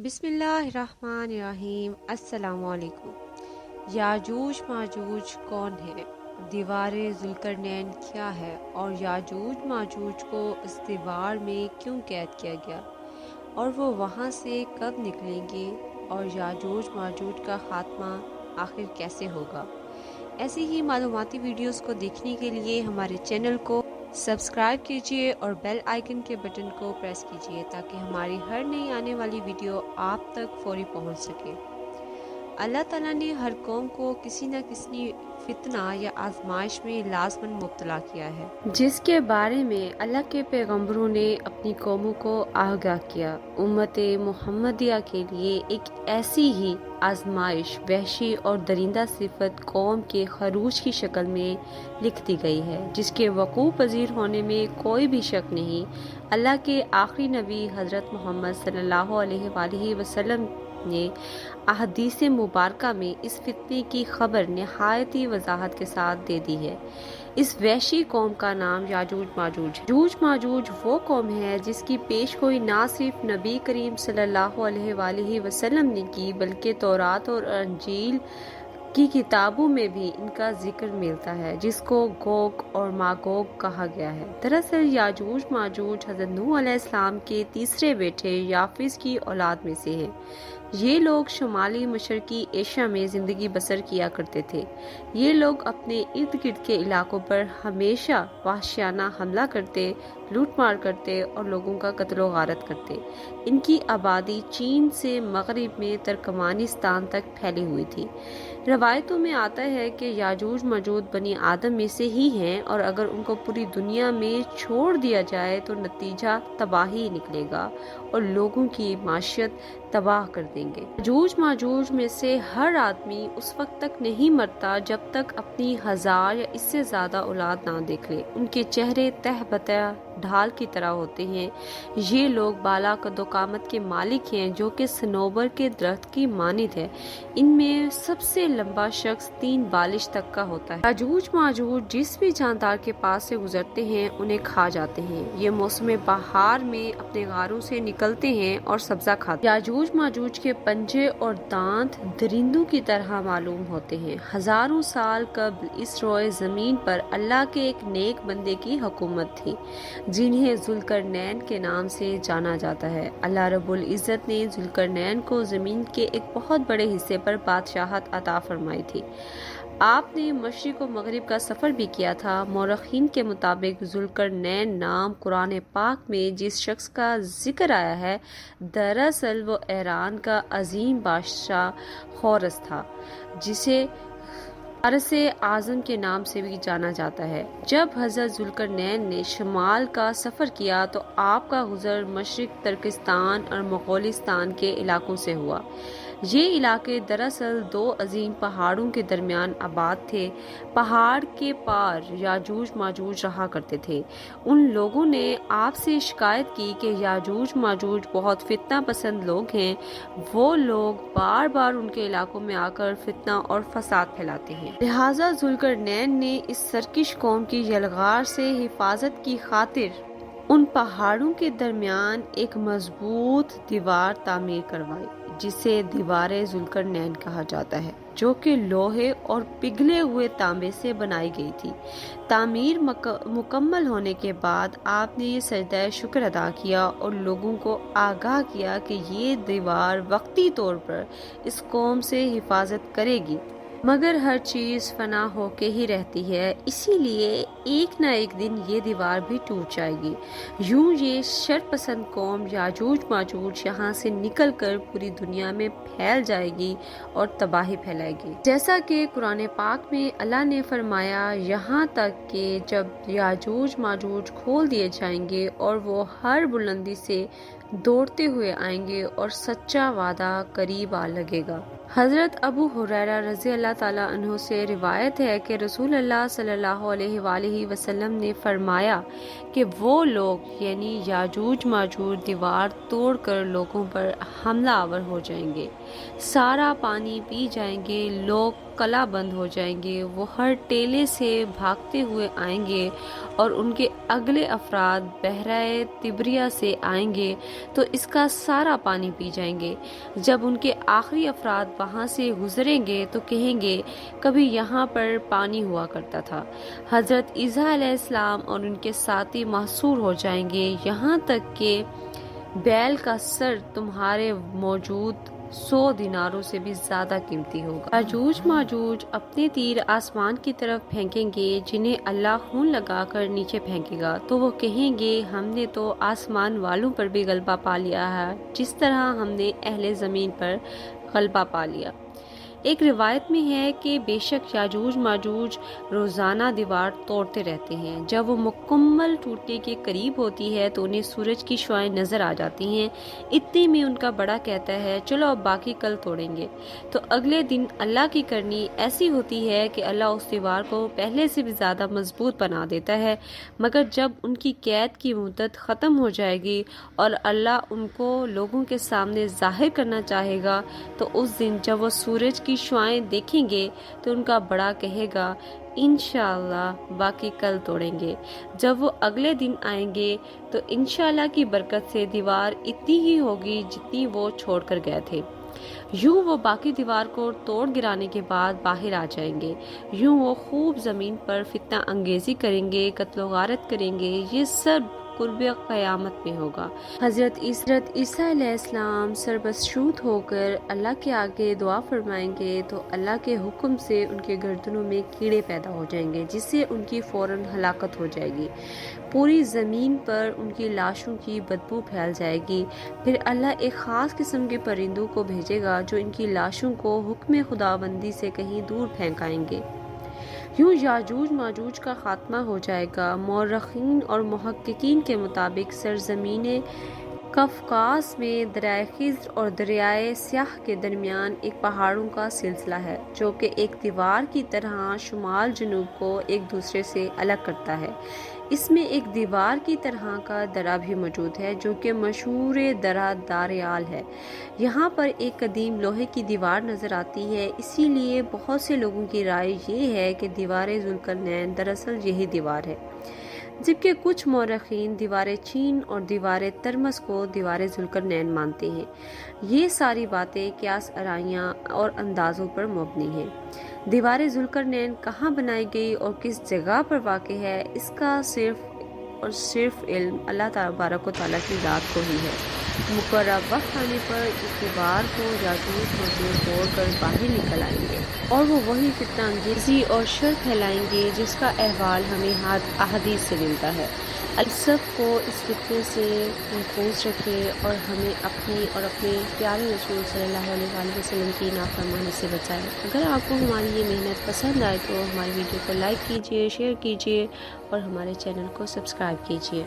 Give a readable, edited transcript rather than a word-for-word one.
بسم اللہ الرحمن الرحیم۔ السلام علیکم۔ یاجوج ماجوج کون ہے؟ دیوار ذوالقرنین کیا ہے اور یاجوج ماجوج کو اس دیوار میں کیوں قید کیا گیا اور وہ وہاں سے کب نکلیں گے اور یاجوج ماجوج کا خاتمہ آخر کیسے ہوگا؟ ایسی ہی معلوماتی ویڈیوز کو دیکھنے کے لیے ہمارے چینل کو سبسکرائب کیجیے اور بیل آئیکن کے بٹن کو پریس کیجیے تاکہ ہماری ہر نئی آنے والی ویڈیو آپ تک فوری پہنچ سکے۔ اللہ تعالیٰ نے ہر قوم کو کسی نہ کسی فتنہ یا آزمائش میں لازماً مبتلا کیا ہے، جس کے بارے میں اللہ کے پیغمبروں نے اپنی قوموں کو آگاہ کیا۔ امت محمدیہ کے لیے ایک ایسی ہی آزمائش وحشی اور درندہ صفت قوم کے خروج کی شکل میں لکھ دی گئی ہے، جس کے وقوع پذیر ہونے میں کوئی بھی شک نہیں۔ اللہ کے آخری نبی حضرت محمد صلی اللہ علیہ وآلہ وسلم نے احادیث مبارکہ میں اس فتنے کی خبر نہایت ہی وضاحت کے ساتھ دے دی ہے۔ اس وحشی قوم کا نام یاجوج ماجوج ہے۔ یاجوج ماجوج وہ قوم ہے جس کی پیش گوئی نہ صرف نبی کریم صلی اللہ علیہ وآلہ وسلم نے کی بلکہ تورات اور انجیل کی کتابوں میں بھی ان کا ذکر ملتا ہے، جس کو گوگ اور ماگوگ کہا گیا ہے۔ دراصل یاجوج ماجوج حضرت نوح علیہ السلام کے تیسرے بیٹے یافس کی اولاد میں سے ہیں۔ یہ لوگ شمالی مشرقی ایشیا میں زندگی بسر کیا کرتے تھے۔ یہ لوگ اپنے ارد گرد کے علاقوں پر ہمیشہ وحشیانہ حملہ کرتے، لوٹ مار کرتے اور لوگوں کا قتل و غارت کرتے۔ ان کی آبادی چین سے مغرب میں ترکمانستان تک پھیلی ہوئی تھی۔ روایتوں میں آتا ہے کہ یاجوج ماجوج بنی آدم میں سے ہی ہیں اور اگر ان کو پوری دنیا میں چھوڑ دیا جائے تو نتیجہ تباہی نکلے گا اور لوگوں کی معیشت تباہ کر دیں گے۔ یاجوج ماجوج میں سے ہر آدمی اس وقت تک نہیں مرتا جب تک اپنی 1000 یا اس سے زیادہ اولاد نہ دیکھ لے۔ ان کے چہرے تہ بتہ ڈھال کی طرح ہوتے ہیں۔ یہ لوگ بالا قد و قامت کے مالک ہیں جو کہ صنوبر کے درخت کی مانند ہے۔ ان میں سب سے لمبا شخص 3 بالش تک کا ہوتا ہے۔ یاجوج ماجوج جس بھی جاندار کے پاس سے گزرتے ہیں انہیں کھا جاتے ہیں۔ یہ موسم بہار میں اپنے غاروں سے نکلتے ہیں اور سبزہ کھاتے ہیں۔ یاجوج ماجوج کے پنجے اور دانت درندوں کی طرح معلوم ہوتے ہیں۔ ہزاروں سال قبل اس روئے زمین پر اللہ کے ایک نیک بندے کی حکومت تھی جنہیں ذوالقرنین کے نام سے جانا جاتا ہے۔ اللہ رب العزت نے ذوالقرنین کو زمین کے ایک بہت بڑے حصے پر بادشاہت عطا فرمائی تھی۔ آپ نے مشرق و مغرب کا سفر بھی کیا تھا۔ مورخین کے مطابق ذوالقرنین نام قرآن پاک میں جس شخص کا ذکر آیا ہے دراصل وہ ایران کا عظیم بادشاہ خورس تھا، جسے فارس اعظم کے نام سے بھی جانا جاتا ہے۔ جب حضرت ذوالقرنین نے شمال کا سفر کیا تو آپ کا گزر مشرق ترکستان اور مغولستان کے علاقوں سے ہوا۔ یہ علاقے دراصل 2 عظیم پہاڑوں کے درمیان آباد تھے۔ پہاڑ کے پار یاجوج ماجوج رہا کرتے تھے۔ ان لوگوں نے آپ سے شکایت کی کہ یاجوج ماجوج بہت فتنہ پسند لوگ ہیں۔ وہ لوگ بار بار ان کے علاقوں میں آ کر فتنہ اور فساد پھیلاتے ہیں۔ لہٰذا ذوالقرنین نے اس سرکش قوم کی یلغار سے حفاظت کی خاطر ان پہاڑوں کے درمیان ایک مضبوط دیوار تعمیر کروائی جسے دیوار ذوالقرنین کہا جاتا ہے، جو کہ لوہے اور پگھلے ہوئے تانبے سے بنائی گئی تھی۔ تعمیر مکمل ہونے کے بعد آپ نے یہ سجدہ شکر ادا کیا اور لوگوں کو آگاہ کیا کہ یہ دیوار وقتی طور پر اس قوم سے حفاظت کرے گی، مگر ہر چیز فنا ہو کے ہی رہتی ہے، اسی لیے ایک نہ ایک دن یہ دیوار بھی ٹوٹ جائے گی۔ یوں یہ شر پسند قوم یاجوج ماجوج یہاں سے نکل کر پوری دنیا میں پھیل جائے گی اور تباہی پھیلائے گی۔ جیسا کہ قرآن پاک میں اللہ نے فرمایا، یہاں تک کہ جب یاجوج ماجوج کھول دیے جائیں گے اور وہ ہر بلندی سے دوڑتے ہوئے آئیں گے اور سچا وعدہ قریب آ لگے گا۔ حضرت ابو ہریرہ رضی اللہ تعالیٰ عنہ سے روایت ہے کہ رسول اللہ صلی اللہ علیہ وآلہ وسلم نے فرمایا کہ وہ لوگ یعنی یاجوج ماجوج دیوار توڑ کر لوگوں پر حملہ آور ہو جائیں گے، سارا پانی پی جائیں گے، لوگ قلع بند ہو جائیں گے، وہ ہر ٹیلے سے بھاگتے ہوئے آئیں گے اور ان کے اگلے افراد بحیرہ طبریہ سے آئیں گے تو اس کا سارا پانی پی جائیں گے۔ جب ان کے آخری افراد وہاں سے گزریں گے تو کہیں گے کبھی یہاں پر پانی ہوا کرتا تھا۔ حضرت عیسیٰ علیہ السلام اور ان کے ساتھی محصور ہو جائیں گے، یہاں تک کہ بیل کا سر تمہارے موجود 100 دیناروں سے بھی زیادہ قیمتی ہوگا۔ یاجوج ماجوج اپنے تیر آسمان کی طرف پھینکیں گے، جنہیں اللہ خون لگا کر نیچے پھینکے گا، تو وہ کہیں گے ہم نے تو آسمان والوں پر بھی غلبہ پا لیا ہے جس طرح ہم نے اہل زمین پر غلبہ پا لیا۔ ایک روایت میں ہے کہ بے شک یاجوج ماجوج روزانہ دیوار توڑتے رہتے ہیں۔ جب وہ مکمل ٹوٹنے کے قریب ہوتی ہے تو انہیں سورج کی شعاعیں نظر آ جاتی ہیں۔ اتنے میں ان کا بڑا کہتا ہے چلو اب باقی کل توڑیں گے، تو اگلے دن اللہ کی کرنی ایسی ہوتی ہے کہ اللہ اس دیوار کو پہلے سے بھی زیادہ مضبوط بنا دیتا ہے، مگر جب ان کی قید کی مدت ختم ہو جائے گی اور اللہ ان کو لوگوں کے سامنے ظاہر کرنا چاہے گا تو اس دن جب وہ سورج کی شعاعیں دیکھیں گے تو ان کا بڑا کہے گا انشاءاللہ باقی کل توڑیں گے۔ جب وہ اگلے دن آئیں گے تو انشاءاللہ کی برکت سے دیوار اتنی ہی ہوگی جتنی وہ چھوڑ کر گئے تھے۔ یوں وہ باقی دیوار کو توڑ گرانے کے بعد باہر آ جائیں گے۔ یوں وہ خوب زمین پر فتنہ انگیزی کریں گے، قتل و غارت کریں گے، یہ سب قرب قیامت میں ہوگا۔ حضرت عیسیٰ علیہ السلام سربسرود ہو کر اللہ کے آگے دعا فرمائیں گے تو اللہ کے حکم سے ان کے گردنوں میں کیڑے پیدا ہو جائیں گے جس سے ان کی فوراً ہلاکت ہو جائے گی۔ پوری زمین پر ان کی لاشوں کی بدبو پھیل جائے گی۔ پھر اللہ ایک خاص قسم کے پرندوں کو بھیجے گا جو ان کی لاشوں کو حکم خداوندی سے کہیں دور پھینکائیں گے۔ یوں یاجوج ماجوج کا خاتمہ ہو جائے گا۔ مورخین اور محققین کے مطابق سرزمین قفقاز میں دریائے خضر اور دریائے سیاہ کے درمیان ایک پہاڑوں کا سلسلہ ہے جو کہ ایک دیوار کی طرح شمال جنوب کو ایک دوسرے سے الگ کرتا ہے۔ اس میں ایک دیوار کی طرح کا درہ بھی موجود ہے جو کہ مشہور درہ داریال ہے۔ یہاں پر ایک قدیم لوہے کی دیوار نظر آتی ہے، اسی لیے بہت سے لوگوں کی رائے یہ ہے کہ دیوار ذوالقرنین دراصل یہی دیوار ہے، جبکہ کچھ مورخین دیوار چین اور دیوار ترمس کو دیوار ذوالقرنین مانتے ہیں۔ یہ ساری باتیں قیاس آرائیاں اور اندازوں پر مبنی ہیں۔ دیوار ذوالقرنین کہاں بنائی گئی اور کس جگہ پر واقع ہے، اس کا صرف اور صرف علم اللہ تبارک و تعالیٰ کی ذات کو ہی ہے۔ مقررہ وقت آنے پر اس دیوار کو یاجوج ماجوج توڑ کر باہر نکل آئیں گے اور وہ وہی فتنہ انگیزی اور شر پھیلائیں گے جس کا احوال ہمیں احادیث سے ملتا ہے۔ اللہ سب کو اس فتنے سے محفوظ رکھے اور ہمیں اپنی اور اپنے پیارے رسول صلی اللہ علیہ وآلہ وسلم کی نافرمانی سے بچائے۔ اگر آپ کو ہماری یہ محنت پسند آئے تو ہماری ویڈیو کو لائک کیجیے، شیئر کیجیے اور ہمارے چینل کو سبسکرائب کیجیے۔